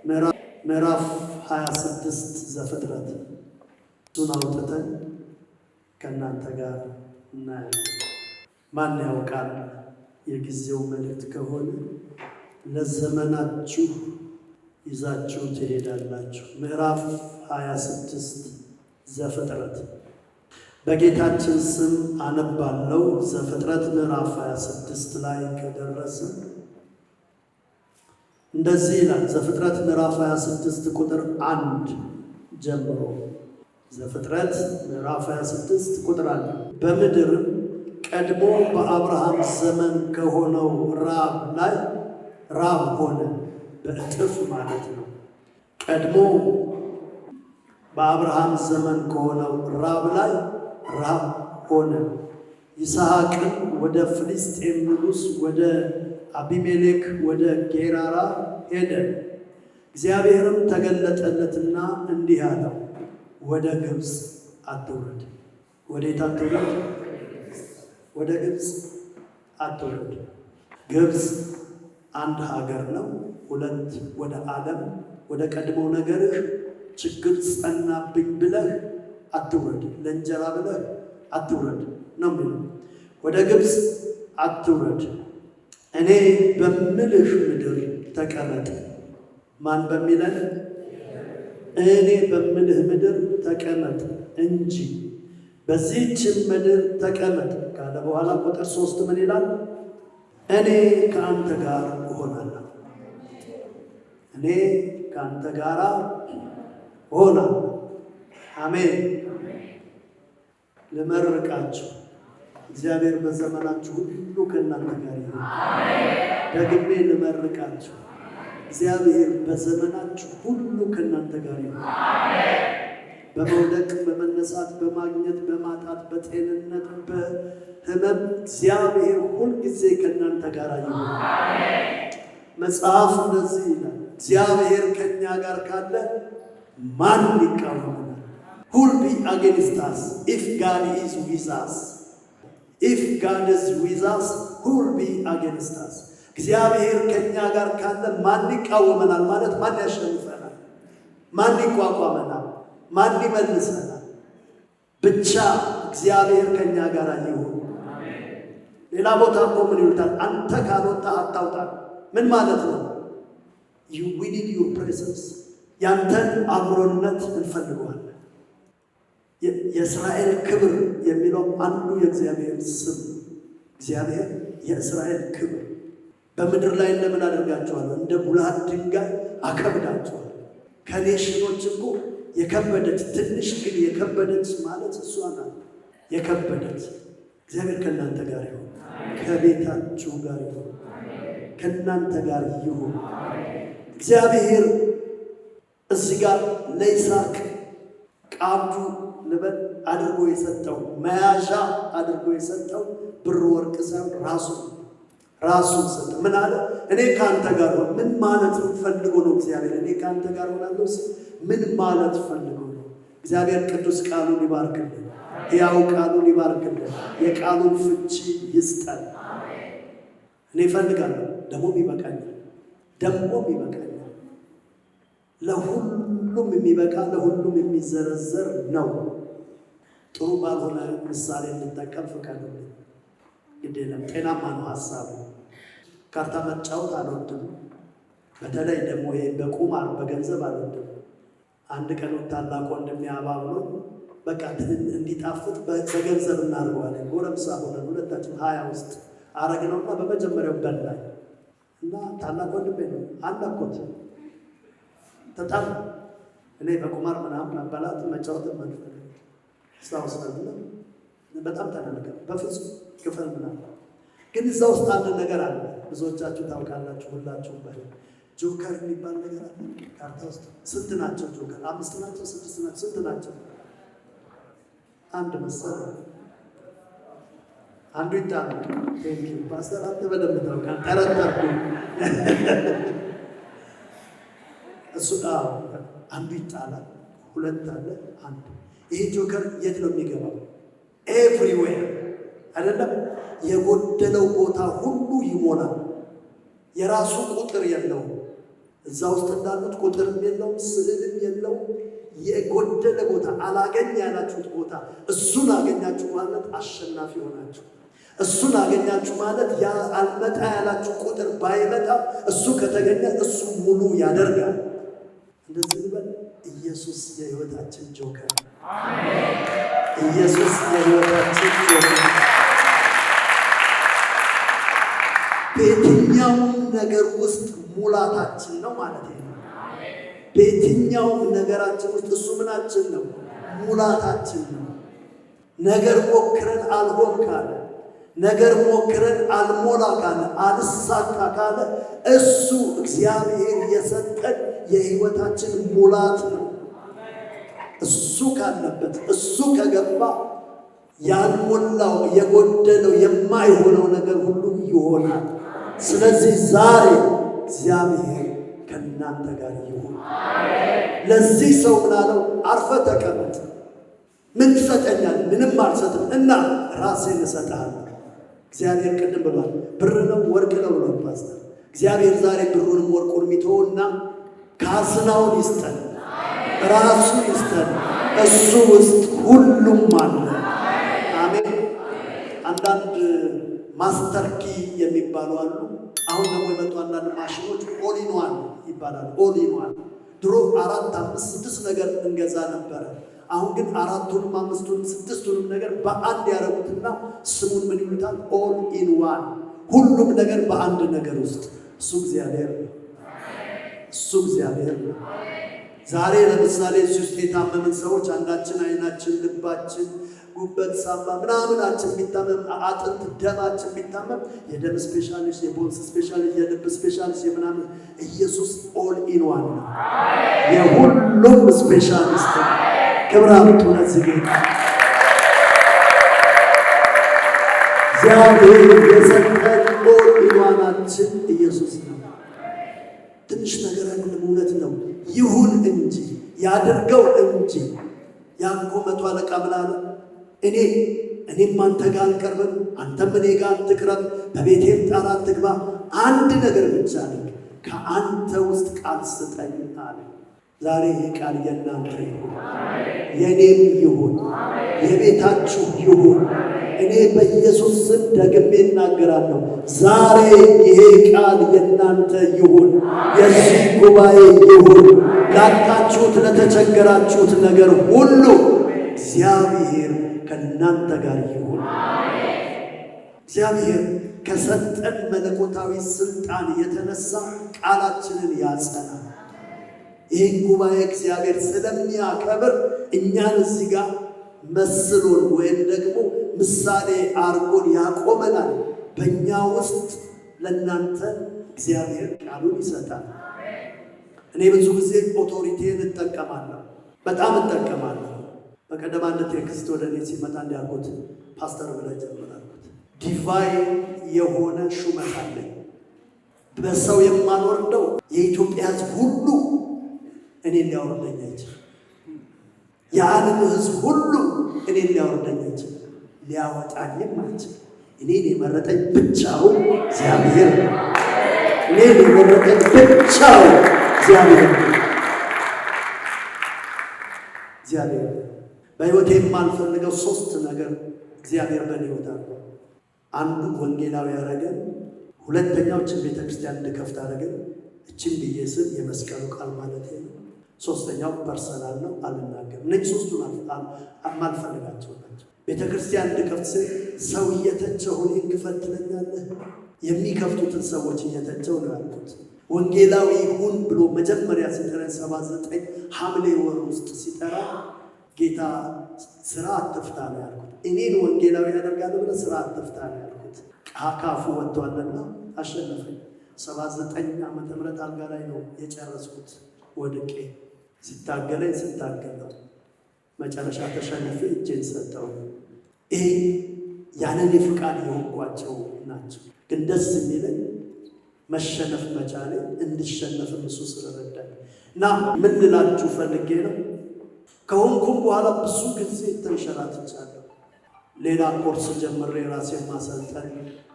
ምዕራፍ 26 ዘፍጥረት እሱን አውጥተን ከእናንተ ጋር እናያለን። ማን ያውቃል የጊዜው መልእክት ከሆነ ለዘመናችሁ ይዛችሁ ትሄዳላችሁ። ምዕራፍ 26 ዘፍጥረት በጌታችን ስም አነባለሁ። ዘፍጥረት ምዕራፍ 26 ላይ ከደረስን እንደዚህ ይላል። ዘፍጥረት ምዕራፍ 26 ቁጥር 1 ጀምሮ ዘፍጥረት ምዕራፍ 26 ቁጥር 1 በምድር ቀድሞ በአብርሃም ዘመን ከሆነው ራብ ላይ ራብ ሆነ። በእጥፍ ማለት ነው። ቀድሞ በአብርሃም ዘመን ከሆነው ራብ ላይ ራብ ሆነ። ይስሐቅም ወደ ፍልስጤም ንጉሥ ወደ አቢሜሌክ ወደ ጌራራ ሄደ። እግዚአብሔርም ተገለጠለትና እንዲህ አለው፣ ወደ ግብፅ አትውረድ። ወዴት አትውረድ? ወደ ግብፅ አትውረድ። ግብፅ አንድ ሀገር ነው። ሁለት ወደ ዓለም ወደ ቀድሞ ነገርህ ችግር ጸናብኝ ብለህ አትውረድ። ለእንጀራ ብለህ አትውረድ ነው የሚለው። ወደ ግብፅ አትውረድ፣ እኔ በምልህ ምድር ተቀመጥ። ማን በሚለን? እኔ በምልህ ምድር ተቀመጥ እንጂ በዚህችም ምድር ተቀመጥ ካለ በኋላ ቁጥር 3 ምን ይላል? እኔ ከአንተ ጋር እሆናለሁ። እኔ ከአንተ ጋር እሆናለሁ። አሜን። ልመርቃችሁ። እግዚአብሔር በዘመናችሁ ሁሉ ከእናንተ ጋር ይሁን። ደግሜ ልመርቃችሁ። እግዚአብሔር በዘመናችሁ ሁሉ ከእናንተ ጋር ይሁን። በመውደቅ በመነሳት በማግኘት በማጣት በጤንነት በሕመም እግዚአብሔር ሁልጊዜ ከእናንተ ጋር ይሁን። መጽሐፍ እንደዚህ ይላል፣ እግዚአብሔር ከእኛ ጋር ካለ ማን ይቃወመናል? Who will be against us if God is with us? If God is with us, who will be against us? እግዚአብሔር ከእኛ ጋር ካለ ማን ይቃወመናል? ማለት ማን ያሸንፈናል? ማን ይቋቋመናል? ማን ይመልሰናል? ብቻ እግዚአብሔር ከእኛ ጋር ይሁን። ሌላ ቦታ እኮ ምን ይሉታል? አንተ ካልወጣህ አታውጣን። ምን ማለት ነው? we need your presence። ያንተን አብሮነት እንፈልገዋለን። የእስራኤል ክብር የሚለው አንዱ የእግዚአብሔር ስም። እግዚአብሔር የእስራኤል ክብር በምድር ላይ እንደምን አደርጋቸዋለሁ? እንደ ቡላት ድንጋይ አከብዳቸዋለሁ። ከኔሽኖች እኮ የከበደች ትንሽ ግን የከበደች ማለት እሷ ናት። የከበደች እግዚአብሔር ከእናንተ ጋር ይሁን፣ ከቤታችሁ ጋር ይሁን፣ ከእናንተ ጋር ይሁን። እግዚአብሔር እዚህ ጋር ለይስሐቅ ቃዱ ልበል አድርጎ የሰጠው መያዣ አድርጎ የሰጠው ብር ወርቅ ሳይሆን ራሱን ሰጠ። ምን አለ? እኔ ከአንተ ጋር ሆን። ምን ማለት ፈልጎ ነው? እግዚአብሔር እኔ ከአንተ ጋር ሆናለሁ ምን ማለት ፈልጎ ነው? እግዚአብሔር ቅዱስ ቃሉን ይባርክልን፣ ሕያው ቃሉን ይባርክልን፣ የቃሉን ፍቺ ይስጠን። እኔ እፈልጋለሁ፣ ደግሞም ይበቃኛል። ለሁሉም የሚበቃ ለሁሉም የሚዘረዘር ነው። ጥሩ ባልሆነ ምሳሌ እንጠቀም ፍቀዱልኝ። ግድ የለም፣ ጤናማ ነው ሀሳቡ። ካርታ መጫወት አልወድም። በተለይ ደግሞ ይሄ በቁማር በገንዘብ አልወድም። አንድ ቀን ታላቅ ወንድሜ አባብሎ በቃ እንዲጣፍጥ በገንዘብ እናድርገዋለን። ጎረምሳ ሆነን ሁለታችን 20 ውስጥ አረግነውና በመጀመሪያው በላይ እና ታላቅ ወንድሜ ነው አላቆት ተጣም። እኔ በቁማር ምናምን አባላት መጫወት ማለት ነው ስታውስና በጣም ተናነቀ። በፍጹም ክፈል ምናምን። ግን እዛ ውስጥ አንድ ነገር አለ። ብዙዎቻችሁ ታውቃላችሁ። ሁላችሁም ጆከር የሚባል ነገር አለ ካርታ ውስጥ። ስንት ናቸው ጆከር? 5 ናቸው? 6 ናቸው? ስንት ናቸው? አንድ መሰለኝ። አንዱ ይጣላል። ቴንኪው ፓስተር፣ አንተ በደንብ ታውቃለህ። ተረተርኩ። እሱ አንዱ ይጣላል። 2 አለ። አንድ ይሄ ጆከር የት ነው የሚገባው? ኤቭሪዌር አይደለም። የጎደለው ቦታ ሁሉ ይሞላል። የራሱ ቁጥር የለውም። እዛ ውስጥ እንዳሉት ቁጥርም የለውም፣ ስዕልም የለውም። የጎደለ ቦታ አላገኝ ያላችሁት ቦታ እሱን አገኛችሁ ማለት አሸናፊ ሆናችሁ። እሱን አገኛችሁ ማለት ያ አልመጣ ያላችሁ ቁጥር ባይመጣ እሱ ከተገኘ እሱ ሙሉ ያደርጋል። እንደዚህ ልበል፣ ኢየሱስ የሕይወታችን ጆከር። አሜን። ኢየሱስ የሕይወታችን ጆከር። በየትኛውም ነገር ውስጥ ሙላታችን ነው ማለት ነው። በየትኛውም ነገራችን ውስጥ እሱ ምናችን ነው? ሙላታችን ነው። ነገር ሞክረን አልሆን ካለ፣ ነገር ሞክረን አልሞላ ካለ፣ አልሳካ ካለ እሱ እግዚአብሔር የሰጠን የሕይወታችን ሙላት ነው። እሱ ካለበት፣ እሱ ከገባ ያልሞላው የጎደለው የማይሆነው ነገር ሁሉ ይሆናል። ስለዚህ ዛሬ እግዚአብሔር ከእናንተ ጋር ይሁን። ለዚህ ሰው ምናለው? አርፈ ተቀመጥ። ምን ትሰጠኛለህ? ምንም አልሰጥም እና ራሴን እሰጥሃለሁ። እግዚአብሔር ቅድም ብሏል፣ ብር ነው ወርቅ ነው ብሏል ፓስተር። እግዚአብሔር ዛሬ ብሩንም ወርቁን የሚተውና ካዝናውን ይስጠን፣ ራሱን ይስጠን። እሱ ውስጥ ሁሉም አለ። አሜን። አንዳንድ ማስተር ኪ የሚባሉ አሉ። አሁን ደግሞ የመጡ አንዳንድ ማሽኖች ኦሊንዋን ይባላል። ኦሊንዋን ድሮ 4፣ 5፣ 6 ነገር እንገዛ ነበረ። አሁን ግን 4ቱንም 5ቱንም 6ቱንም ነገር በአንድ ያደረጉትና ስሙን ምን ይሉታል? ኦል ኢን ዋን። ሁሉም ነገር በአንድ ነገር ውስጥ። እሱ እግዚአብሔር ነው። እሱ እግዚአብሔር ነው። ዛሬ ለምሳሌ እዚህ ውስጥ የታመምን ሰዎች አንዳችን አይናችን፣ ልባችን፣ ጉበት፣ ሳምባ ምናምናችን ቢታመም፣ አጥንት፣ ደማችን ቢታመም የደም ስፔሻሊስት፣ የቦንስ ስፔሻሊስት፣ የልብ ስፔሻሊስት፣ የምናምን ኢየሱስ ኦል ኢን ዋን ነው። የሁሉም ስፔሻሊስት ነው። ክብራቱ ለዚህ ጌታ እግዚአብሔር የሰጠን ኦል ኢን ዋናችን ኢየሱስ ነው። ትንሽ ነገር አይደለም፣ እውነት ነው። ይሁን እንጂ ያድርገው እንጂ ያንኮ መቶ አለቃ ምን አለ? እኔም አንተ ጋር አልቀርብም፣ አንተም እኔ ጋር አትቅረብ፣ በቤቴም ጣራ አትግባ፣ አንድ ነገር ብቻ ነው፣ ከአንተ ውስጥ ቃል ስጠኝ አለ። ዛሬ ይህ ቃል የእናንተ ይሁን፣ የእኔም ይሁን፣ የቤታችሁ ይሁን። እኔ በኢየሱስ ስም ደግሜ እናገራለሁ። ዛሬ ይሄ ቃል የእናንተ ይሁን፣ የዚህ ጉባኤ ይሁን። ላጣችሁት ለተቸገራችሁት ነገር ሁሉ እግዚአብሔር ከእናንተ ጋር ይሁን። እግዚአብሔር ከሰጠን መለኮታዊ ስልጣን የተነሳ ቃላችንን ያጸናል። ይህን ጉባኤ እግዚአብሔር ስለሚያከብር እኛን እዚህ ጋር መስሎን ወይም ደግሞ ምሳሌ አርጎን ያቆመናል። በእኛ ውስጥ ለእናንተ እግዚአብሔር ቃሉን ይሰጣል። እኔ ብዙ ጊዜ ኦቶሪቲን እጠቀማለሁ፣ በጣም እጠቀማለሁ። በቀደም አንድ ቴክስት ወደ እኔ ሲመጣ እንዲያልኩት ፓስተር ብለህ ጀምራልኩት። ዲቫይን የሆነ ሹመት አለኝ። በሰው የማልወርደው የኢትዮጵያ ሕዝብ ሁሉ እኔን ሊያወርደኝ አይችልም። የዓለም ሕዝብ ሁሉ እኔን ሊያወርደኝ አይችልም፣ ሊያወጣኝም አይችልም። እኔን የመረጠኝ ብቻው እግዚአብሔር ነው። እኔን የመረጠኝ ብቻው እግዚአብሔር ነው። እግዚአብሔር በሕይወቴ የማልፈልገው 3 ነገር እግዚአብሔር በእኔ ሕይወት አለው። አንዱ ወንጌላዊ ያደረገን፣ ሁለተኛው እችን ቤተክርስቲያን እንድከፍት አደረገን። እችን ብዬ ስም የመስቀሉ ቃል ማለት ነው። ሶስተኛው ፐርሰናል ነው፣ አልናገርም። እነዚህ 3ቱን የማልፈልጋቸው ናቸው። ቤተክርስቲያን እንድከፍት ስል ሰው እየተቸው እኔን ክፈት ትለኛለህ። የሚከፍቱትን ሰዎች እየተቸው ነው ያልኩት። ወንጌላዊ ሁን ብሎ መጀመሪያ ሲጠራኝ 79 ሐምሌ ወር ውስጥ ሲጠራ ጌታ ስራ አትፍታ ነው ያልኩት። እኔን ወንጌላዊ ያደርጋለሁ ብለህ ስራ አትፍታ ነው ያልኩት። ካፉ ወጥቷልና አሸነፈኝ። 79 ዓመተ ምህረት አልጋ ላይ ነው የጨረስኩት ወድቄ። ሲታገለኝ ስታገለው መጨረሻ ተሸንፌ እጄን ሰጠው። ይሄ ያንን ፍቃድ የሆንኳቸው ናቸው። ግን ደስ የሚለኝ መሸነፍ መቻሌ እንድሸነፍ እሱ ስለረዳኝ እና ምን ልላችሁ ፈልጌ ነው፣ ከሆንኩም በኋላ ብዙ ጊዜ ተንሸራትቻለሁ። ሌላ ኮርስ ጀምሬ ራሴን ማሰልጠን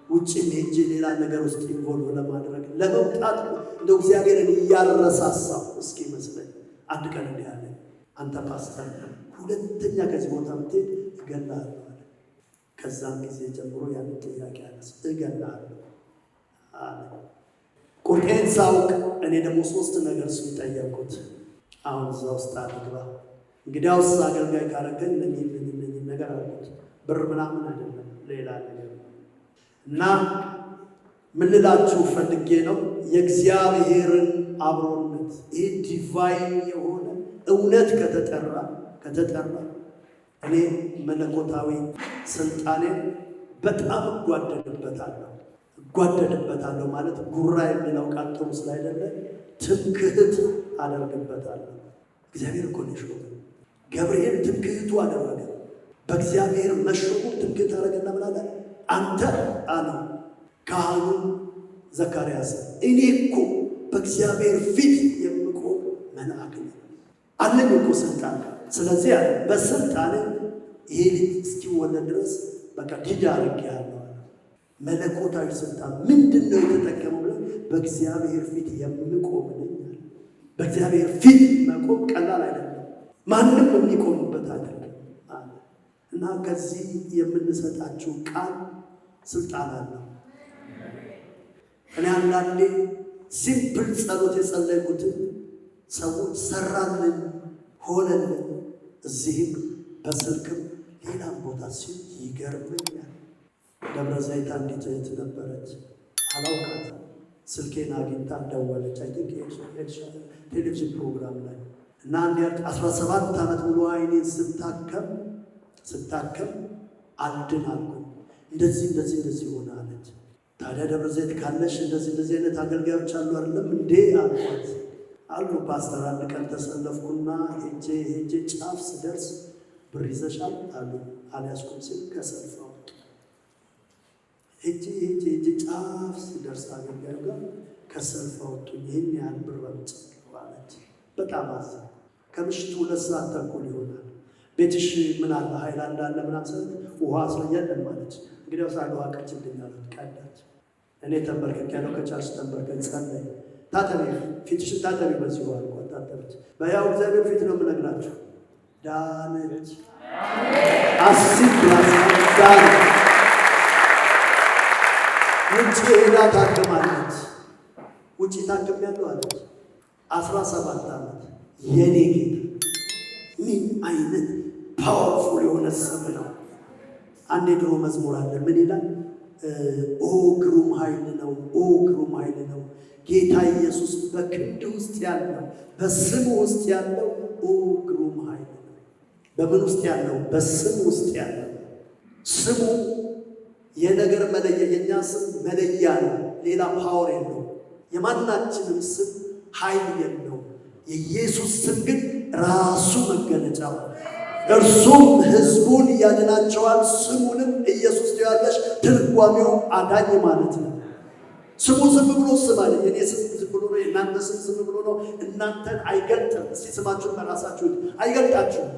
ውጭ ሄጄ ሌላ ነገር ውስጥ ኢንቮልቭ ለማድረግ ለመውጣት እንደው እግዚአብሔርን እያረሳሳው እስኪ መስለኝ አንድ ቀን እንዲህ አለ፣ አንተ ፓስተር ሁለተኛ ከዚህ ቦታ ብትሄድ እገላለሁ አለ። ከዛም ጊዜ ጀምሮ ያን ጥያቄ አነሳ፣ እገላለሁ አለ። ቁርጤን ሳውቅ እኔ ደግሞ 3 ነገር እሱን ጠየቅኩት። አሁን እዛ ውስጥ አልግባ፣ እንግዲያውስ አገልጋይ ካረገኝ እነኚህ ነገር አልኩት። ብር ምናምን አይደለም ሌላ ነገር እና ምን ልላችሁ ፈልጌ ነው፣ የእግዚአብሔርን አብሮነት ይህ ዲቫይን የሆነ እውነት ከተጠራ እኔ መለኮታዊ ስልጣኔን በጣም እጓደድበታለሁ ማለት ጉራ የሚለው ቃል ጥሩ ስላይደለ ትምክህት አደርግበታለሁ። እግዚአብሔር እኮ ነው የሾመው። ገብርኤል ትምክህቱ አደረገ። በእግዚአብሔር መሾሙ ትምክህት አደረገና ምን አለ? አንተ አለ ካህኑ ዘካርያስ፣ እኔ እኮ በእግዚአብሔር ፊት የምቆም መልአክ ነኝ አለኝ እኮ ስልጣን። ስለዚህ አለ በስልጣኔ ይሄ ልጅ እስኪወለድ ድረስ በቃ ዲዳ አድርጌሃለሁ። መለኮታዊ ስልጣን ምንድን ነው የተጠቀመው? በእግዚአብሔር ፊት የምቆም ነኝ። በእግዚአብሔር ፊት መቆም ቀላል አይደለም፣ ማንም የሚቆምበት አይደለም። እና ከዚህ የምንሰጣችሁ ቃል ስልጣን አለው። እኔ አንዳንዴ ሲምፕል ጸሎት የጸለይኩትን ሰዎች ሰራልን ሆነልን፣ እዚህም በስልክም ሌላም ቦታ ሲል ይገርመኛል። ደብረ ዘይት አንዲት እህት ነበረች፣ አላውቃትም። ስልኬን አግኝታ ደወለች። አይ ቲንክ ቴሌቪዥን ፕሮግራም ላይ እና አንድ 17 ዓመት ሙሉ አይኔን ስታከም አልድናለሁ እንደዚህ ሆነ አለች። ታዲያ ደብረ ዘይት ካለሽ እንደዚህ አይነት አገልጋዮች አሉ አይደለም እንዴ አልኳት። አሉ ፓስተር። አንድ ቀን ተሰለፍኩና ሄጄ ጫፍ ስደርስ ብር ይዘሻል አሉ። አልያዝኩም ሲል ከሰልፍ አወጡ። ሄጄ ጫፍ ስደርስ አገልጋዩ ጋር ከሰልፍ አወጡ። ይህን ያህል ብር በምጽፍ አለች። በጣም አዘንኩ። ከምሽቱ 2 ሰዓት ተኩል ይሆናል። ቤትሽ ምን አለ ሃይላንድ አለ ምናምን ሰት ውሃ ስለየለም ማለች። እንግዲያው ሳለ ውሃ ቀጭልኝ አለች። ቀዳች። እኔ ተንበርከክ ያለው ከቻልሽ ተንበርከክ ጸለይ፣ ታጠቢ፣ ፊትሽን ታጠቢ በዚህ ውሃ እንኳን ታጠበች። በያው እግዚአብሔር ፊት ነው የምነግራችሁ። ዳነች። አስብ ዳነች። ውጭ ሄዳ ታክማለች። ውጭ ታክም ያለው አለች። 17 ዓመት የኔ ጌታ ምን አይነት ፓወርፉል የሆነ ስም ነው። አንድ ድሮ መዝሙር አለ። ምን ይላል? ኦ ግሩም ኃይል ነው፣ ኦ ግሩም ኃይል ነው ጌታ ኢየሱስ በክንድ ውስጥ ያለው በስሙ ውስጥ ያለው ኦ ግሩም ኃይል ነው። በምን ውስጥ ያለው? በስሙ ውስጥ ያለው። ስሙ የነገር መለያ፣ የኛ ስም መለያ ነው። ሌላ ፓወር የለው። የማናችንም ስም ኃይል የለው። የኢየሱስ ስም ግን ራሱ መገለጫው፣ እርሱም ሕዝቡን ያድናቸዋል። ስሙንም ኢየሱስ ያለሽ ትርጓሜው አዳኝ ማለት ነው። ስሙ ዝም ብሎ ስም አለ። የኔ ስም ዝም ብሎ ነው፣ የእናንተ ስም ዝም ብሎ ነው። እናንተን አይገልጥም። እስቲ ስማችሁን በራሳችሁ አይገልጣችሁም።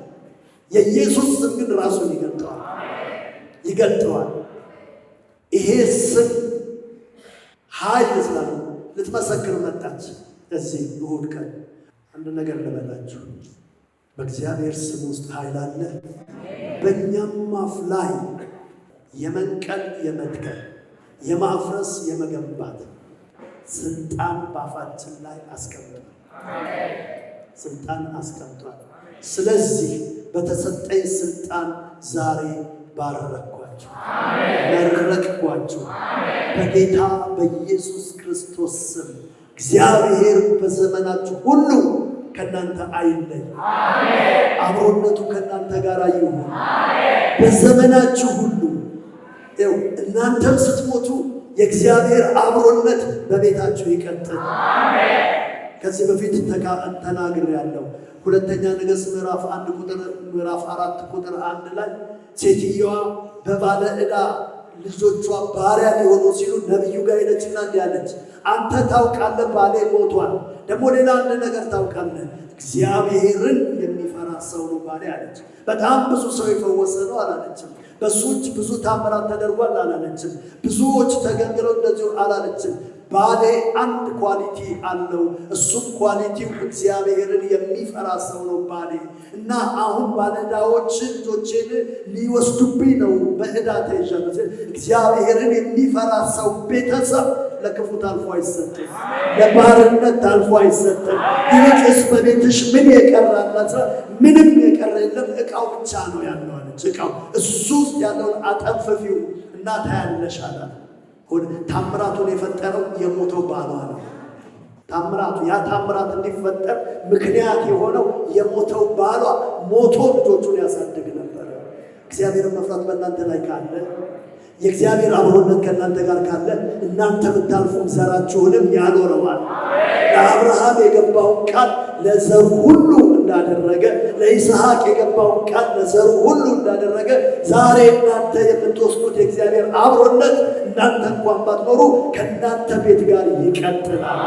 የኢየሱስ ስም ግን ራሱን ይገልጠዋል። ይሄ ስም ኃይል ስላለ ልትመሰክር መጣች እዚህ እሑድ ቀን። አንድ ነገር ልበላችሁ፣ በእግዚአብሔር ስም ውስጥ ኃይል አለ። በእኛም አፍ ላይ የመንቀል የመትከል የማፍረስ የመገንባት ስልጣን በአፋችን ላይ አስቀምጧል። ስልጣን አስቀምጧል። ስለዚህ በተሰጠኝ ስልጣን ዛሬ ባረኳችሁ፣ መረቅኳችሁ። በጌታ በኢየሱስ ክርስቶስ ስም እግዚአብሔር በዘመናችሁ ሁሉ ከእናንተ አይለይ። አብሮነቱ ከእናንተ ጋር ይሁን በዘመናችሁ ሁሉ። እናንተም ስትሞቱ የእግዚአብሔር አብሮነት በቤታችሁ ይቀጥል። ከዚህ በፊት ተናግሬያለሁ። ሁለተኛ ነገሥት ምዕራፍ 4 ቁጥር 1 ላይ ሴትየዋ በባለ ዕዳ ልጆቿ ባሪያ ሊሆኑ ሲሉ ነቢዩ ጋር ሄደችና እንዲህ አለች፣ አንተ ታውቃለህ ባሌ ሞቷል፣ ደግሞ ሌላ አንድ ነገር ታውቃለህ፣ እግዚአብሔርን የሚፈራ ሰው ነው ባሌ አለች። በጣም ብዙ ሰው የፈወሰ ነው አላለችም። በሱ እጅ ብዙ ታምራት ተደርጓል አላለችም። ብዙዎች ተገልግለው እንደዚሁ አላለችም። ባሌ አንድ ኳሊቲ አለው፣ እሱም ኳሊቲው እግዚአብሔርን የሚፈራ ሰው ነው ባሌ እና አሁን ባለዕዳዎች ልጆቼን ሊወስዱብኝ ነው፣ በዕዳ ተይዣለሁ። እግዚአብሔርን የሚፈራ ሰው ቤተሰብ ለክፉ ታልፎ አይሰጥም፣ ለባርነት ታልፎ አይሰጥም። ይልቅስ በቤትሽ ምን የቀራላት? ምንም የቀረ የለም፣ ዕቃው ብቻ ነው ያለው አለች። ዕቃው እሱ ውስጥ ያለውን አጠንፍፊው እና ታያለሽ አላት። ታምራቱን የፈጠረው የሞተው ባሏ ነው። ያ ታምራት እንዲፈጠር ምክንያት የሆነው የሞተው ባሏ ሞቶ ልጆቹን ያሳድግ ነበር። እግዚአብሔርን መፍራት በእናንተ ላይ ካለ፣ የእግዚአብሔር አብሮነት ከእናንተ ጋር ካለ እናንተ ብታልፉም ዘራችሁንም ያኖረዋል። ለአብርሃም የገባውን ቃል ለዘሩ ሁሉ እንዳደረገ፣ ለይስሐቅ የገባውን ቃል ለዘሩ ሁሉ እንዳደረገ ዛሬ እናንተ የምትወስዱት የእግዚአብሔር አብሮነት እናንተ እንኳን ባትኖሩ ከእናንተ ቤት ጋር ይቀጥላል።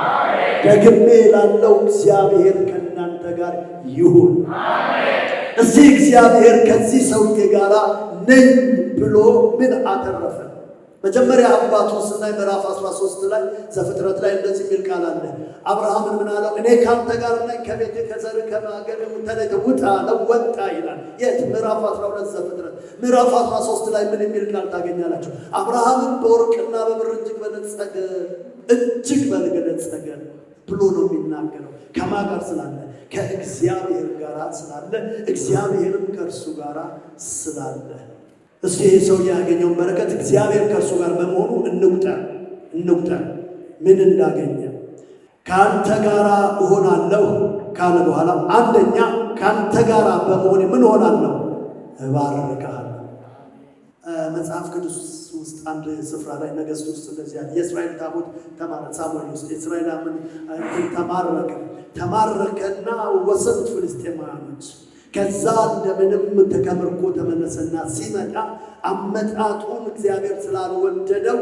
ደግሜ ላለው እግዚአብሔር ከእናንተ ጋር ይሁን። እዚህ እግዚአብሔር ከዚህ ሰውዬ ጋር ነኝ ብሎ ምን አተረፈ? መጀመሪያ አባቱን ስናይ ምዕራፍ 13 ላይ ዘፍጥረት ላይ እንደዚህ የሚል ቃል አለ። አብርሃምን ምን አለው? እኔ ካንተ ጋር ነኝ፣ ከቤት ከዘር ከማገር ተለይተህ ውጣ አለው። ወጣ ይላል። የት? ምዕራፍ 12 ዘፍጥረት። ምዕራፍ 13 ላይ ምን የሚል ቃል ታገኛላችሁ? አብርሃምን በወርቅና በብር እጅግ በለጸገ ብሎ ነው የሚናገረው። ከማን ጋር ስላለ? ከእግዚአብሔር ጋር ስላለ፣ እግዚአብሔርም ከእርሱ ጋር ስላለ። እስቲ ይህ ሰው ያገኘውን በረከት እግዚአብሔር ከእርሱ ጋር በመሆኑ እንቁጠር ምን እንዳገኘ። ከአንተ ጋር እሆናለሁ ካለ በኋላ አንደኛ ከአንተ ጋር በመሆኔ ምን ሆናለሁ? እባርክሃለሁ። መጽሐፍ ቅዱስ ውስጥ አንድ ስፍራ ላይ ነገሥት ውስጥ እንደዚህ ያለ የእስራኤል ታቦት ተማረከ። ሳሙኤል ውስጥ የእስራኤል ተማረከና ወሰዱት ፍልስጤማውያኖች። ከዛ እንደምንም ተከምርኮ ተመለሰና ሲመጣ አመጣጡን እግዚአብሔር ስላልወደደው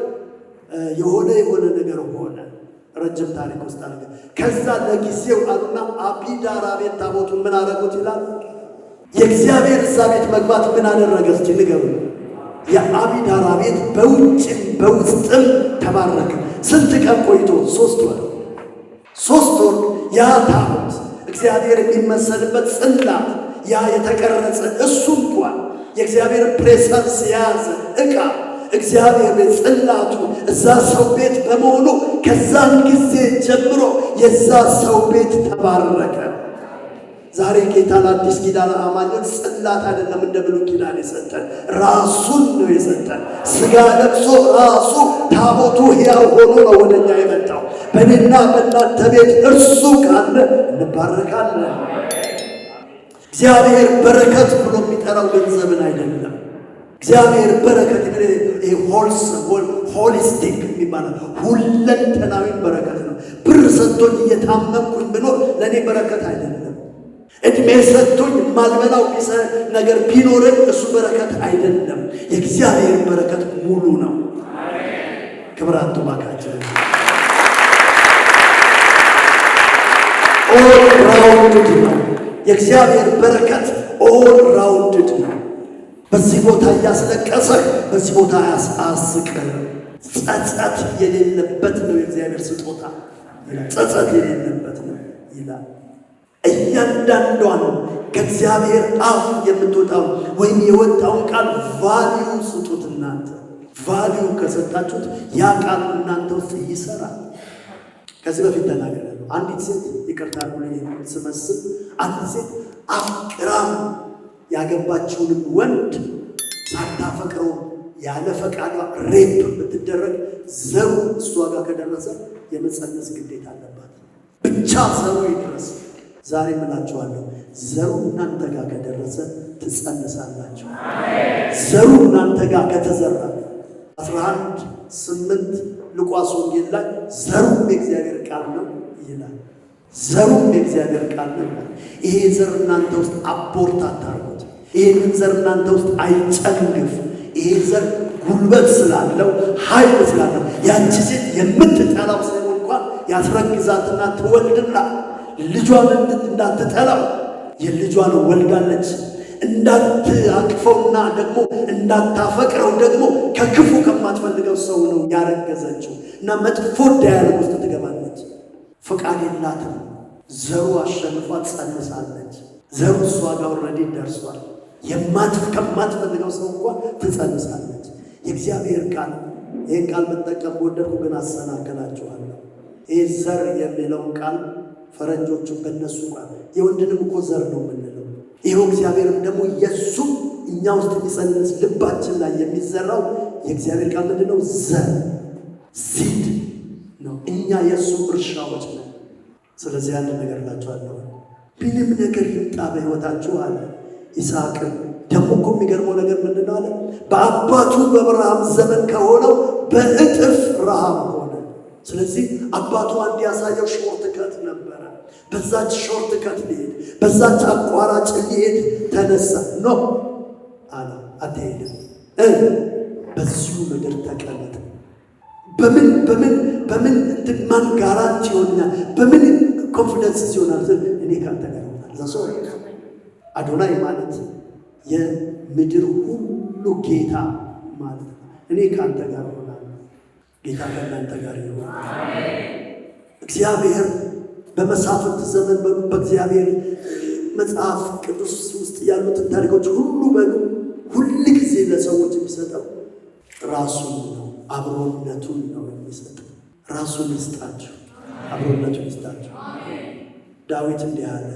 የሆነ ነገር ሆነ። ረጅም ታሪክ ውስጥ አለ። ከዛ ለጊዜው አሉና አቢዳራ ቤት ታቦቱን ምን አደረጉት ይላል። የእግዚአብሔር እዛ ቤት መግባት ምን አደረገ? እስቲ ንገሩ። የአቢዳራ ቤት በውጭም በውስጥም ተባረከ። ስንት ቀን ቆይቶ? 3 ወር። 3 ወር ያ ታቦት እግዚአብሔር የሚመሰልበት ጽላት ያ የተቀረጸ እሱ እንኳን የእግዚአብሔር ፕሬሰንስ የያዘ ዕቃ እግዚአብሔር ጽላቱ እዛ ሰው ቤት በመሆኑ ከዛን ጊዜ ጀምሮ የዛ ሰው ቤት ተባረከ። ዛሬ ጌታ ለአዲስ ኪዳን አማኞች ጽላት አይደለም እንደ ብሉይ ኪዳን የሰጠን፣ ራሱን ነው የሰጠን። ሥጋ ለብሶ ራሱ ታቦቱ ሕያው ሆኖ ነው ወደኛ የመጣው። በእኔና በእናንተ ቤት እርሱ ካለ እንባረካለን። እግዚአብሔር በረከት ብሎ የሚጠራው ገንዘብን አይደለም። እግዚአብሔር በረከት ሆሊስቲክ የሚባለው ሁለንተናዊ በረከት ነው። ብር ሰጥቶኝ እየታመምኩኝ ብኖር ለእኔ በረከት አይደለም። እድሜ ሰጥቶኝ ማልበላው ነገር ቢኖረኝ እሱ በረከት አይደለም። የእግዚአብሔር በረከት ሙሉ ነው። ክብራቱ ባካችን ኦል ራውንድድ ነው። የእግዚአብሔር በረከት ኦል ራውንድድ ነው። በዚህ ቦታ እያስለቀሰ በዚህ ቦታ አያስቅህ። ጸጸት የሌለበት ነው የእግዚአብሔር ስጦታ። ጸጸት የሌለበት ነው ይላል። እያንዳንዷን ከእግዚአብሔር አፍ የምትወጣው ወይም የወጣውን ቃል ቫሊዩ ስጡት። እናንተ ቫሊዩ ከሰጣችሁት ያ ቃል እናንተ ውስጥ ይሰራል። ከዚህ በፊት ተናግሬያለሁ። አንዲት ሴት ይቅርታ ብሎኝ ስመስል አንዲት ሴት አፍቅራም ያገባችውንም ወንድ ሳታፈቅረው ያለ ፈቃዷ ሬፕ ብትደረግ ዘሩ እሷ ጋር ከደረሰ የመጸነስ ግዴታ አለባት። ብቻ ዘሩ ይድረስ። ዛሬ እምላችኋለሁ ዘሩ እናንተ ጋር ከደረሰ ትጸንሳላችሁ። ዘሩ እናንተ ጋር ከተዘራ 11:8 ሉቃስ ወንጌል ላይ ዘሩም የእግዚአብሔር ቃል ነው ይላል። ዘሩም የእግዚአብሔር ቃል ነው። ይሄ ዘር እናንተ ውስጥ አቦርት አታርጉት። ይሄንን ዘር እናንተ ውስጥ አይጨንግፍ። ይሄ ዘር ጉልበት ስላለው ኃይል ስላለው ያንቺ ሴት የምትጠላው ሰው እንኳን ያስረግዛትና ትወልድና ልጇን እንዳትጠላው የልጇን ወልዳለች። እንዳታቅፈውና ደግሞ እንዳታፈቅረው ደግሞ ከክፉ ከማትፈልገው ሰው ነው ያረገዘችው እና መጥፎ ዳያሎግ ውስጥ ትገባለች። ፍቃድ የላትም። ዘሩ አሸንፏት ጸንሳለች። ዘሩ እሷ ጋር ኦልሬዲ ደርሷል። ከማትፈልገው ሰው እንኳን ትጸንሳለች። የእግዚአብሔር ቃል ይህን ቃል መጠቀም ወደድኩ፣ ግን አሰናከላችኋለሁ። ይህ ዘር የሚለውን ቃል ፈረንጆቹ በእነሱ ቃል የወንድንም እኮ ዘር ነው የምንለው። ይኸው እግዚአብሔርም ደግሞ የእሱ እኛ ውስጥ የሚጸንስ ልባችን ላይ የሚዘራው የእግዚአብሔር ቃል ምንድን ነው? ዘር ሲድ ነው። እኛ የእሱ እርሻዎች ነው። ስለዚህ አንድ ነገር እላችኋለሁ፣ ምንም ነገር ይምጣ በሕይወታችሁ አለ ይስሐቅን። ደግሞ እኮ የሚገርመው ነገር ምንድን ነው አለ? በአባቱ በአብርሃም ዘመን ከሆነው በእጥፍ ረሃብ ሆነ። ስለዚህ አባቱ አንድ ያሳየው ሾርት ከት ነበረ። በዛች ሾርት ከት ሊሄድ በዛች አቋራጭ ሊሄድ ተነሳ። ኖ አለ አትሄድም፣ በዚሁ ምድር ተቀመጥ። በምን ማን ጋራንቲ ይሆናል? በምን ኮንፊደንስ ይሆናል? እኔ ካንተ ጋር ሆናል። ዛሶ አዶናይ ማለት የምድር ሁሉ ጌታ ማለት ነው። እኔ ካንተ ጋር ሆናል። ጌታ ከእናንተ ጋር ይሆናል። እግዚአብሔር በመሳፍንት ዘመን በሉ በእግዚአብሔር መጽሐፍ ቅዱስ ውስጥ ያሉትን ታሪኮች ሁሉ በሉ ሁል ጊዜ ለሰዎች የሚሰጠው ራሱን ነው። አብሮነቱን ነው የሚሰጠው። ራሱን ይስጣችሁ፣ አብሮነቱን ይስጣችሁ። ዳዊት እንዲህ አለ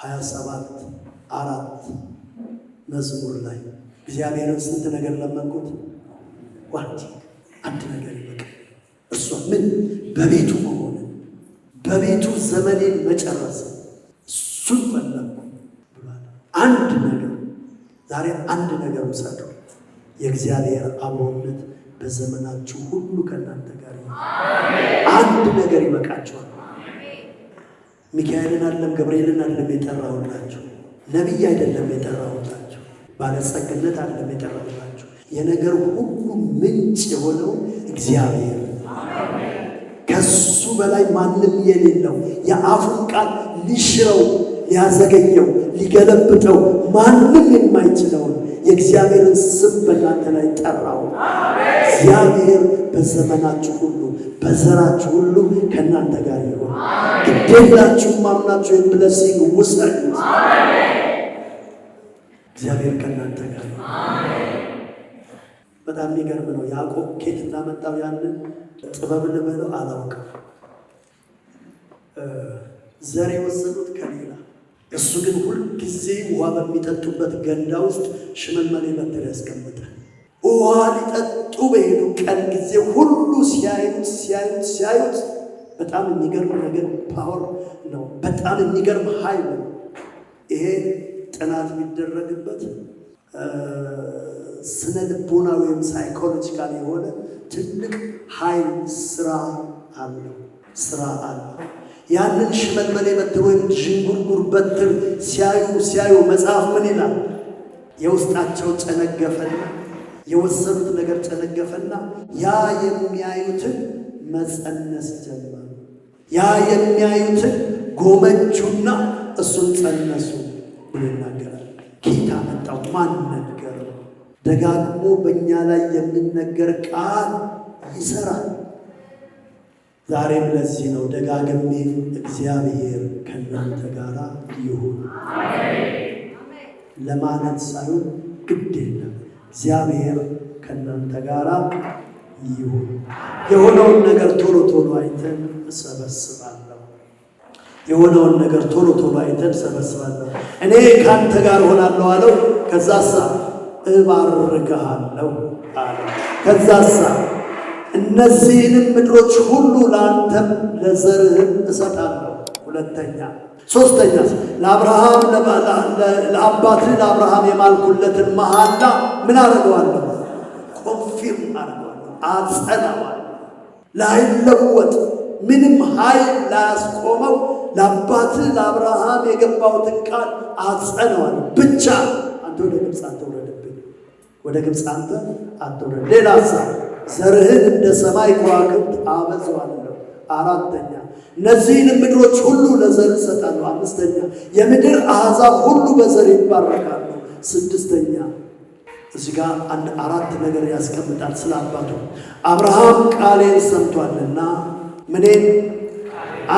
27:4 መዝሙር ላይ እግዚአብሔርን ስንት ነገር ለመንኩት፣ አንድ ነገር ይበቃል። እሷ ምን በቤቱ መሆን፣ በቤቱ ዘመኔን መጨረስ፣ እሱን ፈለግኩ ብሏል። አንድ ነገር ዛሬ አንድ ነገር ውሰዱ። የእግዚአብሔር አብሮነት በዘመናችሁ ሁሉ ከእናንተ ጋር ይሁን። አንድ ነገር ይበቃችኋል። ሚካኤልን አይደለም ገብርኤልን አይደለም የጠራሁላችሁ፣ ነቢይ አይደለም የጠራሁላችሁ፣ ባለጸግነት አይደለም የጠራሁላችሁ። የነገር ሁሉ ምንጭ የሆነው እግዚአብሔር ከሱ በላይ ማንም የሌለው የአፉን ቃል ሊሽረው ሊያዘገየው ሊገለብጠው ማንም የማይችለውን የእግዚአብሔርን ስም በእናንተ ላይ ጠራው። እግዚአብሔር በዘመናችሁ ሁሉ በዘራችሁ ሁሉ ከእናንተ ጋር ይሆን። ግዴላችሁም አምናችሁ የብለሲንግ ውሰድ። እግዚአብሔር ከእናንተ ጋር ይሆን። በጣም የሚገርም ነው። ያዕቆብ ኬት እንዳመጣው ያንን ጥበብ ልበለው አላውቅም። ዘር የወሰዱት ከሌላ፣ እሱ ግን ሁልጊዜ ውሃ በሚጠጡበት ገንዳ ውስጥ ሽመልመሌ በትር ያስቀምጣል። ውሃ ሊጠጡ በሄዱ ቀን ጊዜ ሁሉ ሲያዩት በጣም የሚገርም ነገር ፓወር ነው። በጣም የሚገርም ኃይል ነው። ይሄ ጥናት የሚደረግበት ስነ ልቦናዊ ወይም ሳይኮሎጂካል የሆነ ትልቅ ኃይል ስራ አለው። ያንን ሽመልመሌ በትር ወይም ዥንጉርጉር በትር ሲያዩ መጽሐፍ ምን ይላል? የውስጣቸው ጨነገፈና የወሰኑት ነገር ጨነገፈና ያ የሚያዩትን መጸነስ ጀመሩ። ያ የሚያዩትን ጎመጁና እሱን ጸነሱ ብሎ ይናገራል። ጌታ መጣው። ማን ነገር? ደጋግሞ በእኛ ላይ የሚነገር ቃል ይሰራል። ዛሬም ለዚህ ነው ደጋግሜ እግዚአብሔር ከእናንተ ጋር ይሁን ለማለት ሳይሆን ግድ የለም እግዚአብሔር ከእናንተ ጋር ይሁን። የሆነውን ነገር ቶሎ ቶሎ አይተን እሰበስባለሁ። የሆነውን ነገር ቶሎ አይተን እሰበስባለሁ። እኔ ካንተ ጋር ሆናለሁ አለው። ከዛሳ እባርክሃለሁ አለ። ከዛሳ እነዚህንም ምድሮች ሁሉ ለአንተም ለዘርህም እሰጣለሁ። ሁለተኛ ሶስተኛ ለአብርሃም ለአባትህ ለአብርሃም የማልኩለትን መሐላ ምን አደርገዋለሁ? ኮንፊርም አደርገዋለሁ፣ አጸናዋለሁ። ላይለወጥ ምንም ኃይል ላያስቆመው ለአባትህ ለአብርሃም የገባሁትን ቃል አጸናዋለሁ። ብቻ አንተ ወደ ግብፅ አትውረድብኝ፣ ወደ ግብፅ አንተ አትውረድ። ሌላ ሐሳብ ዘርህን እንደ ሰማይ ከዋክብት አበዛዋለሁ። አራተኛ እነዚህን ምድሮች ሁሉ ለዘር እሰጣለሁ። አምስተኛ የምድር አሕዛብ ሁሉ በዘር ይባረካሉ። ስድስተኛ እዚህ ጋር አራት ነገር ያስቀምጣል ስለ አባቱ። አብርሃም ቃሌን ሰምቷልና ምኔን?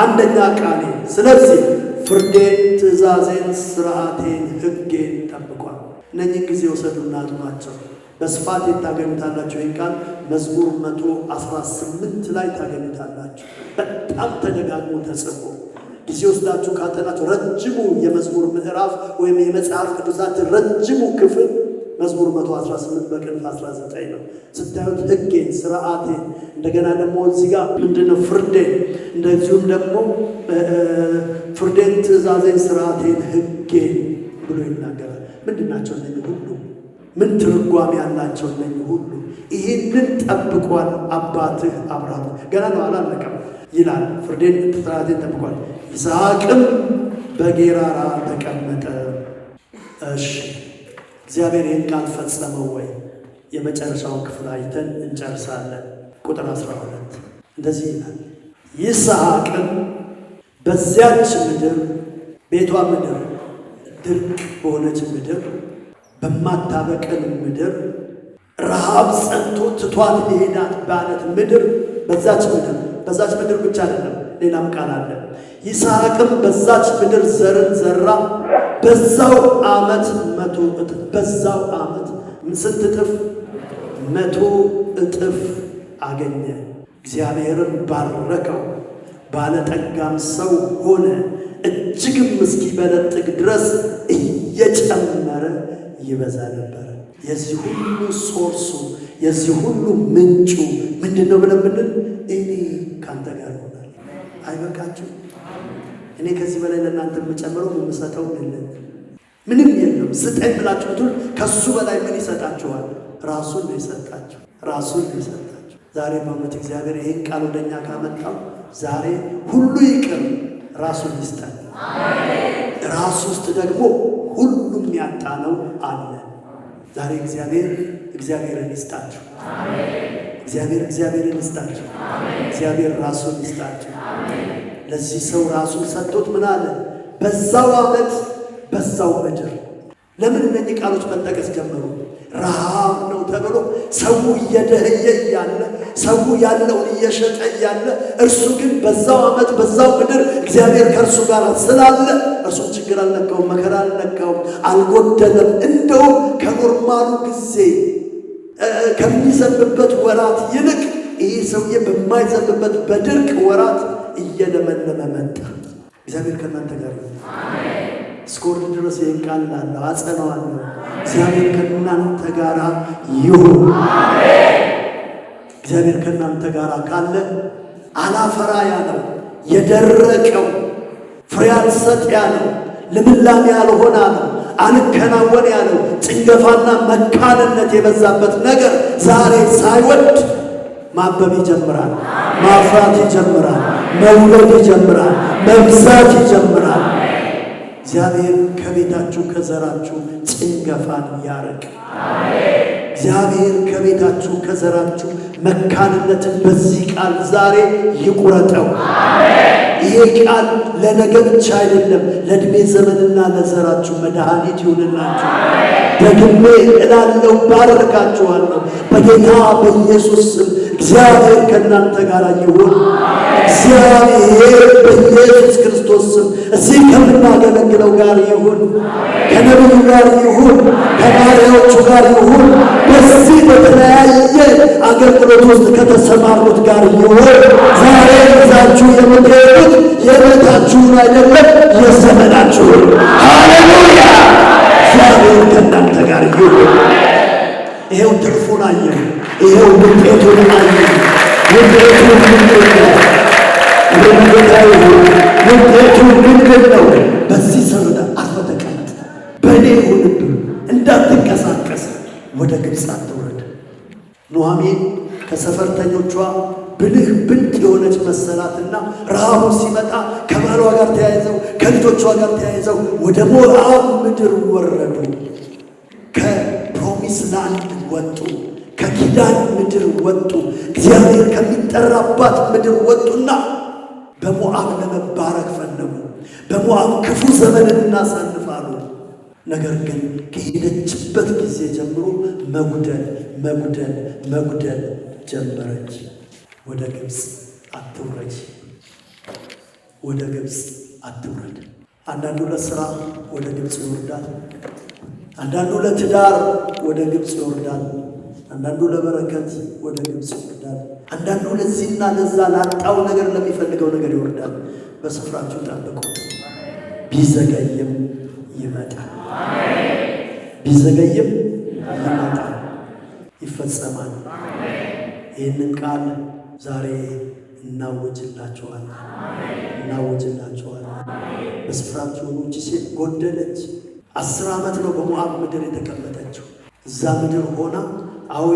አንደኛ ቃሌን። ስለዚህ ፍርዴን፣ ትእዛዜን፣ ሥርዓቴን፣ ሕጌን ጠብቋል። እነኚህ ጊዜ ወሰዱና አጥኗቸው። በስፋት ታገኙታላችሁ። ይህን ቃል መዝሙር 118 ላይ ታገኙታላችሁ። በጣም ተደጋግሞ ተጽፎ ጊዜ ወስዳችሁ ካጠናችሁ ረጅሙ የመዝሙር ምዕራፍ ወይም የመጽሐፍ ቅዱሳችን ረጅሙ ክፍል መዝሙር 118 በቅንፍ 19 ነው። ስታዩት ሕጌን፣ ሥርዓቴን እንደገና ደግሞ እዚህ ጋር ምንድነው ፍርዴን፣ እንደዚሁም ደግሞ ፍርዴን፣ ትእዛዜን፣ ሥርዓቴን፣ ሕጌን ብሎ ይናገራል። ምንድናቸው እነዚህ ሁሉ? ምን ትርጓሜ ያላቸው እነዚህ ሁሉ? ይህንን ጠብቋል አባትህ አብርሃም። ገና ነው አላለቀም ይላል። ፍርዴን፣ ሥርዓቴን ጠብቋል። ይስሐቅም በጌራራ ተቀመጠ። እሺ እግዚአብሔር ይህን ቃል ፈጸመው ወይ? የመጨረሻውን ክፍል አይተን እንጨርሳለን። ቁጥር 12 እንደዚህ ይላል፣ ይስሐቅም በዚያች ምድር፣ ቤቷ ምድር ድርቅ በሆነች ምድር፣ በማታበቅል ምድር፣ ረሃብ ጸንቶ ትቷት ሊሄዳት ባለት ምድር፣ በዛች ምድር ብቻ አይደለም ሌላም ቃል አለ። ይስሐቅም በዛች ምድር ዘርን ዘራ፣ በዛው ዓመት 100 እጥፍ። በዛው ዓመት ስንት እጥፍ? 100 እጥፍ አገኘ። እግዚአብሔርም ባረከው፣ ባለጠጋም ሰው ሆነ፣ እጅግም እስኪበለጥግ ድረስ እየጨመረ ይበዛ ነበር። የዚህ ሁሉ ሶርሱ፣ የዚህ ሁሉ ምንጩ ምንድን ነው ብለን ብንል እኔ ካንተ ጋር ሆናል። አይበቃችሁ? እኔ ከዚህ በላይ ለእናንተ የምጨምረው የምሰጠው የለም፣ ምንም የለም። ስጠኝ ብላችሁ ብትል ከሱ በላይ ምን ይሰጣችኋል? ራሱን ነው የሰጣችሁ፣ ራሱን ነው የሰጣችሁ። ዛሬ በእውነት እግዚአብሔር ይህን ቃል ወደኛ ካመጣው ዛሬ ሁሉ ይቅር፣ ራሱን ይስጠን። ራሱ ውስጥ ደግሞ ሁሉም ያጣነው አለ። ዛሬ እግዚአብሔርን ይስጣችሁ። እግዚአብሔርን ይስጣችሁ። እግዚአብሔር ራሱን ይስጣችሁ። ለዚህ ሰው ራሱን ሰጥቶት ምን አለ? በዛው ዓመት በዛው ምድር። ለምን እነዚህ ቃሎች መጠቀስ ጀመሩ? ረሃብ ነው ተብሎ ሰው እየደህየ እያለ ሰው ያለውን እየሸጠ እያለ እርሱ ግን በዛው ዓመት በዛው ምድር እግዚአብሔር ከእርሱ ጋር ስላለ እርሱን ችግር አልነካውም፣ መከራ አልነካውም፣ አልጎደለም። እንደውም ከኖርማሉ ጊዜ ከሚዘንብበት ወራት ይልቅ ይህ ሰውዬ በማይዘንብበት በድርቅ ወራት እየለመለመ መጣ። እግዚአብሔር ከእናንተ ጋር ነው። እስከወርድ ድረስ ይህን ቃል ላለሁ አጸናዋለሁ። እግዚአብሔር ከእናንተ ጋር ይሁን። እግዚአብሔር ከእናንተ ጋር ካለ አላፈራ ያለው የደረቀው ፍሬ አልሰጥ ያለው ልምላሜ ያልሆነ ያለው አልከናወን ያለው ጭንገፋና መካንነት የበዛበት ነገር ዛሬ ሳይወድ ማበብ ይጀምራል፣ ማፍራት ይጀምራል፣ መውለድ ይጀምራል፣ መብዛት ይጀምራል። እግዚአብሔር ከቤታችሁ ከዘራችሁ ጭንገፋን ያርቅ። እግዚአብሔር ከቤታችሁ ከዘራችሁ መካንነትን በዚህ ቃል ዛሬ ይቁረጠው። ይሄ ቃል ለነገ ብቻ አይደለም፣ ለዕድሜ ዘመንና ለዘራችሁ መድኃኒት ይሁንላችሁ። ደግሜ እላለሁ፣ ባርካችኋለሁ በጌታ በኢየሱስ ስም። እግዚአብሔር ከእናንተ ጋር ይሁን። እግዚአብሔር በኢየሱስ ክርስቶስ ስም እዚህ ከምናገለግለው ጋር ይሁን፣ ከነቢዩ ጋር ይሁን፣ ከባሪያዎቹ ጋር ይሁን፣ በዚህ በተለያየ አገልግሎት ውስጥ ከተሰማሩት ጋር ይሁን። ዛሬ ይዛችሁ የምትሄዱት የቤታችሁን አይደለም የዘመናችሁን። ሃሌሉያ! እግዚአብሔር ከእናንተ ጋር ይሁን። ይሄው ትርፉን አየን፣ ይሄው ውጤቱን አየን። ውጤቱ ምንድን ነው? ውጤቱ ምንድን ነው? በዚህ ሰረዳ አርፈህ ተቀመጥ፣ በእኔ ይሁንብህ፣ እንዳትንቀሳቀስ፣ ወደ ግብፅ አትውረድ። ኑኃሚን ከሰፈርተኞቿ ብልህ ብልጥ የሆነች መሰላትና ረሃቡ ሲመጣ ከባሏ ጋር ተያይዘው ከልጆቿ ጋር ተያይዘው ወደ ሞዓብ ምድር ወረዱ። ፕሮሚስ ላንድ ወጡ። ከኪዳን ምድር ወጡ። እግዚአብሔር ከሚጠራባት ምድር ወጡና በሞዓብ ለመባረክ ፈለጉ። በሞዓብ ክፉ ዘመንን እናሳልፋሉ። ነገር ግን ከሄደችበት ጊዜ ጀምሮ መጉደል ጀመረች። ወደ ግብፅ አትውረጅ፣ ወደ ግብፅ አትውረድ። አንዳንዱ ለስራ ወደ ግብፅ ይወርዳል። አንዳንዱ ለትዳር ወደ ግብፅ ይወርዳል። አንዳንዱ ለበረከት ወደ ግብፅ ይወርዳል። አንዳንዱ ለዚህና ለዛ ላጣው ነገር ለሚፈልገው ነገር ይወርዳል። በስፍራችሁ ጠብቁት። ቢዘገይም ይመጣል። ቢዘገይም ይመጣል፣ ይፈጸማል። ይህንን ቃል ዛሬ እናውጅላችኋለን። በስፍራችሁ ሆኖች ሴት ጎደለች። 10 ዓመት ነው በሞዓብ ምድር የተቀመጠችው። እዛ ምድር ሆና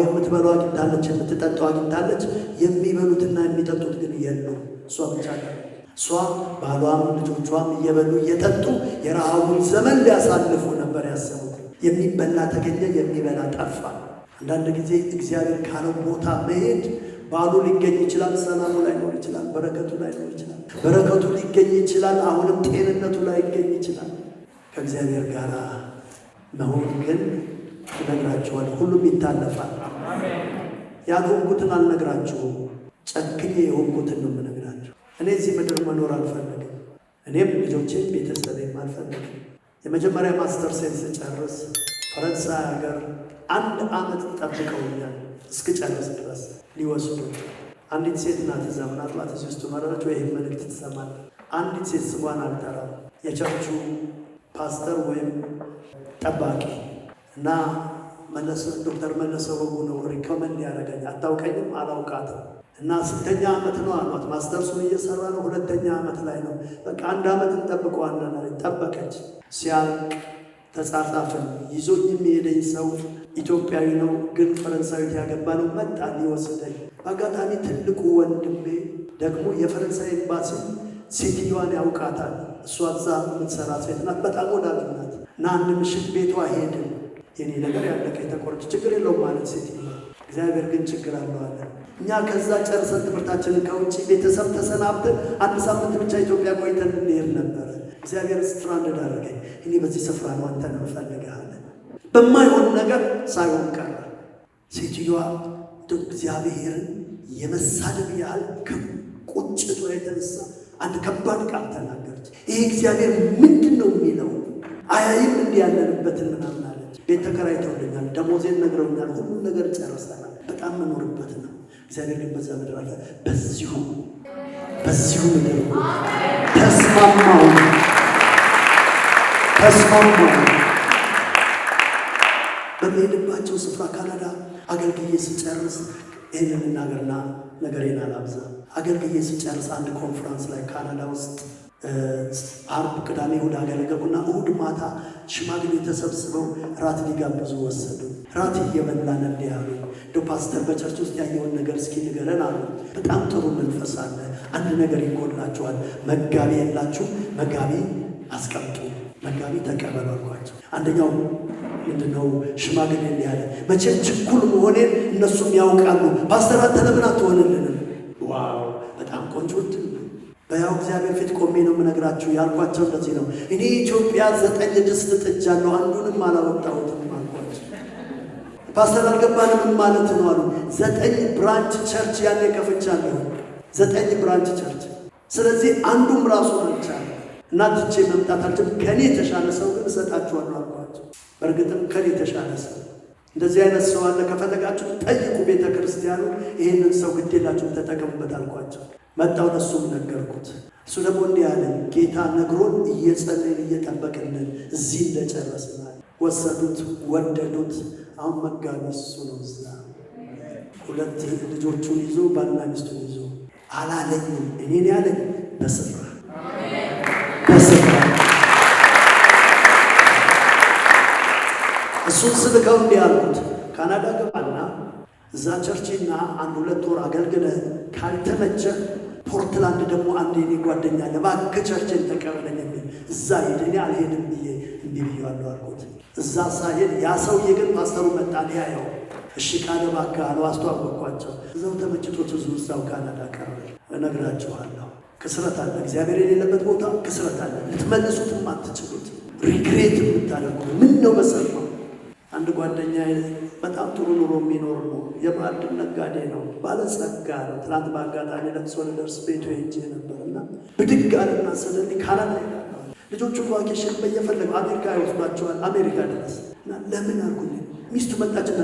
የምትበላው አግኝታለች፣ የምትጠጣው አግኝታለች። የሚበሉትና የሚጠጡት ግን የሉም። እሷ ብቻ እሷ ባሏም ልጆቿም እየበሉ እየጠጡ የረሃቡን ዘመን ሊያሳልፉ ነበር ያሰቡት። የሚበላ ተገኘ፣ የሚበላ ጠፋ። አንዳንድ ጊዜ እግዚአብሔር ካለው ቦታ መሄድ ባሉ ሊገኝ ይችላል፣ ሰላሙ ላይኖር ይችላል፣ በረከቱ ላይኖር ይችላል። በረከቱ ሊገኝ ይችላል፣ አሁንም ጤንነቱ ላይገኝ ይችላል። ከእግዚአብሔር ጋር መሆን ግን እነግራችኋል፣ ሁሉም ይታለፋል። ያልሆንኩትን አልነግራችሁም፣ ጨክኜ የሆንኩትን ነው የምነግራችሁ። እኔ እዚህ ምድር መኖር አልፈልግም። እኔም ልጆቼም ቤተሰቤም አልፈልግም። የመጀመሪያ ማስተርሴን ስጨርስ ፈረንሳይ ሀገር 1 ዓመት ጠብቀውኛል እስክጨርስ ድረስ ሊወስዱ። አንዲት ሴት ናት እዛ፣ ምናልባት እዚህ ውስጥ መረረች ወይ መልእክት ትሰማል። አንዲት ሴት ስሟን አልጠራም፣ የቸርቹ ፓስተር ወይም ጠባቂ እና ዶክተር መለሰ ወጉ ነው ሪኮመንድ ያደረገኝ። አታውቀኝም፣ አላውቃትም። እና 6ኛ ዓመት ነው አሏት። ማስተርሱን እየሰራ ነው፣ 2ኛ ዓመት ላይ ነው። በቃ 1 ዓመት እንጠብቀዋለን አለች። ጠበቀች። ሲያልቅ ተጻጻፍን። ይዞኝ የሚሄደኝ ሰው ኢትዮጵያዊ ነው፣ ግን ፈረንሳዊት ያገባ ነው። መጣ ሊወስደኝ። በአጋጣሚ ትልቁ ወንድሜ ደግሞ የፈረንሳይ ኤምባሲ ሴትዮዋን ያውቃታል። እሷ እዛ የምትሰራ ሴት ናት፣ በጣም ወዳጅ ናት። እና አንድ ምሽት ቤቷ ሄድን። የኔ ነገር ያለቀ የተቆረች ችግር የለውም ማለት ሴትዮዋ። እግዚአብሔር ግን ችግር አለው አለ። እኛ ከዛ ጨርሰን ትምህርታችንን ከውጭ ቤተሰብ ተሰናብተን 1 ሳምንት ብቻ ኢትዮጵያ ቆይተን እንሄድ ነበረ። እግዚአብሔር ስትራንድ አደረገኝ። እኔ በዚህ ስፍራ ነው አንተን እፈልግሃለሁ። በማይሆን ነገር ሳይሆን ቀረ። ሴትዮዋ እግዚአብሔርን የመሳደብ ያህል ከቁጭቷ የተነሳ አንድ ከባድ ቃል ተናገረች። ይሄ እግዚአብሔር ምንድን ነው የሚለው? አያይም እንዲህ ያለንበትን ምናምን አለች። ቤት ተከራይተውልኛል፣ ደሞዜን ነግረውኛል፣ ሁሉም ነገር ጨርሰናል። በጣም መኖርበት ነው። እግዚአብሔር ግን በዛ ምድር አለ። በዚሁ ምድር ተስማማው። በሚሄድባቸው ስፍራ ካናዳ አገልግዬ ስጨርስ ይህንን እናገርና ነገሬን አላብዛ። አገልግዬ ስጨርስ አንድ ኮንፈረንስ ላይ ካናዳ ውስጥ ዓርብ፣ ቅዳሜ፣ እሑድ አገለገልኩና እሑድ ማታ ሽማግሌ ተሰብስበው ራት ሊጋብዙ ወሰዱ። ራት እየበላን እንዲህ አሉ፣ እንደው ፓስተር በቸርች ውስጥ ያየውን ነገር እስኪ ንገረን አሉ። በጣም ጥሩ መንፈስ አለ፣ አንድ ነገር ይጎላችኋል። መጋቢ የላችሁ፣ መጋቢ አስቀምጡ፣ መጋቢ ተቀበሉ አልኳቸው። አንደኛው ምንድነው ሽማግሌ እንዲህ አለ፣ መቼም ችኩል መሆኔን እነሱም ያውቃሉ። ፓስተር አንተ ለምን አትሆንልንም? ዋው በጣም ቆንጆ ድል። በያው እግዚአብሔር ፊት ቆሜ ነው የምነግራችሁ። ያልኳቸው እንደዚህ ነው። እኔ ኢትዮጵያ 9 ድስት ጥጃለሁ፣ አንዱንም አላወጣሁትም አልኳቸው። ፓስተር አልገባንም ማለት ነው አሉ። 9 ብራንች ቸርች ያኔ ከፍቻለሁ፣ 9 ብራንች ቸርች። ስለዚህ አንዱም ራሱ አልቻለ እና ትቼ መምጣት አልችልም። ከኔ የተሻለ ሰው ግን እሰጣችኋለሁ አልኳቸው። በእርግጥም ከኔ የተሻለ ሰው እንደዚህ አይነት ሰው አለ፣ ከፈለጋችሁ ጠይቁ ቤተ ክርስቲያኑ። ይህንን ሰው ግዴላችሁ ተጠቀሙበት አልኳቸው። መጣው ለሱም ነገርኩት። እሱ ደግሞ እንዲህ አለ፣ ጌታ ነግሮን እየጸለይን እየጠበቅንን እዚህ እንደጨረስናል። ወሰዱት፣ ወደዱት። አሁን መጋቢ እሱ ነው። እዛ 2 ልጆቹን ይዞ ባልና ሚስቱን ይዞ አላለኝም። እኔን ያለኝ በስፍራ እሱን ስልከው እንዲህ አልኩት፣ ካናዳ ገባና እዛ ቸርችና 1-2 ወር አገልግለህ ካልተመቸ ፖርትላንድ ደግሞ አንድ የኔ ጓደኛ ለባክ ቸርችን ተቀበለኝ የሚል እዛ ሄደ። እኔ አልሄድም ብዬ እንዲህ ብዬዋለሁ አልኩት። እዛ ሳይሄድ ያ ሰውዬ ግን ፓስተሩ መጣ ሊያየው። እሺ ካለ እባክህ አለው። አስተዋወቅኳቸው። እዛው ተመችቶት እዛው ካናዳ ቀረ። እነግራችኋለሁ ክስረት አለ። እግዚአብሔር የሌለበት ቦታ ክስረት አለ። ልትመልሱትም አትችሉት። ሪግሬት የምታደርጉ ምን ነው በሰማው። አንድ ጓደኛ በጣም ጥሩ ኑሮ የሚኖር ነው። የማዕድን ነጋዴ ነው። ባለጸጋ ነው። ትናንት በአጋጣሚ ለቅሶ ልደርስ ቤቱ ሄጄ ነበርና ብድግ አለና ስለኒ ካናዳ ይላል። ልጆቹ ቫኬሽን በየፈለጉ አሜሪካ ይወስዷቸዋል። አሜሪካ ድረስ እና ለምን አልኩኝ። ሚስቱ መጣችና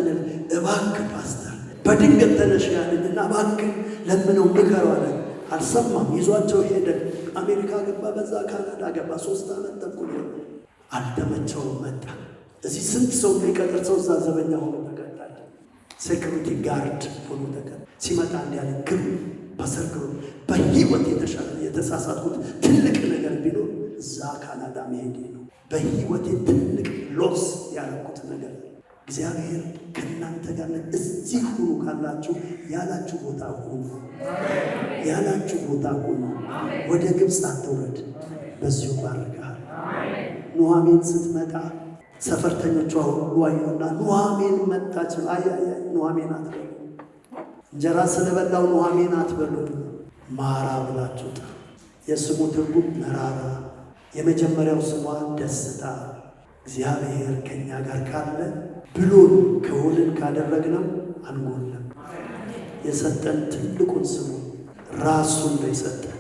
እባክህ ፓስተር በድንገት ተነሽ ያለኝና እባክህ ለምነው ምከረው አለ። አልሰማም። ይዟቸው ሄደ። አሜሪካ ገባ። በዛ ካናዳ ገባ። 3 ዓመት ተኩል አልተመቸውም። መጣ። እዚህ ስንት ሰው የሚቀጥር ሰው እዛ ዘበኛ ሆኖ ተቀጣለ። ሴኩሪቲ ጋርድ ሆኖ ተቀጣ። ሲመጣ እንዲያለ ግን በሰርክሩ በህይወት የተሳሳትኩት ትልቅ ነገር ቢኖር እዛ ካናዳ መሄዴ ነው። በህይወቴ ትልቅ ሎስ ያደረኩት ነገር። እግዚአብሔር ከእናንተ ጋር እዚህ ሁኑ ካላችሁ ያላችሁ ቦታ ሁኑ። ያላችሁ ቦታ ሁኑ። ወደ ግብፅ አትውረድ። በዚሁ ባርካል። ኑኃሚን ስትመጣ ሰፈርተኞቿ ሁሉ አዩና ኑኃሚን መጣች። አይ ኑኃሚን አትበሉ፣ እንጀራ ስለበላው ኑኃሚን አትበሉ፣ ማራ ብላችሁ ጥሩ። የስሙ ትርጉም መራራ። የመጀመሪያው ስሟ ደስታ። እግዚአብሔር ከኛ ጋር ካለ ብሎን ከሆንን ካደረግነው አንጎልም። የሰጠን ትልቁን ስሙ ራሱን ነው የሰጠን።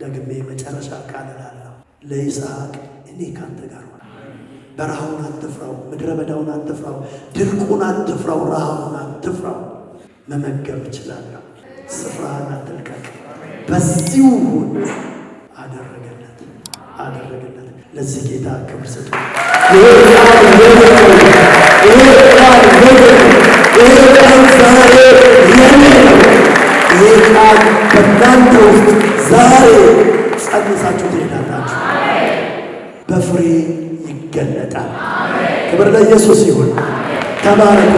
ደግሜ መጨረሻ ቃል እላለሁ ለይስሐቅ እኔ ካንተ ጋር ሆነ። በረሃውን አትፍራው፣ ምድረ በዳውን አትፍራው፣ ድርቁን አትፍራው፣ ረሃቡን አትፍራው። መመገብ እችላለሁ። ስፍራህን አትልቀቅ። በዚሁ ሁን። አደረገለት። ለዚህ ጌታ ክብር ስጡ። ይሄ ቃል ዛሬ የኔ ነው። ይሄ ቃል በእናንተ ውስጥ ዛሬ ጸንሳችሁ ትሄዳላችሁ። በፍሬ ይገለጣል። ክብር ለኢየሱስ ይሁን። ተባረኩ።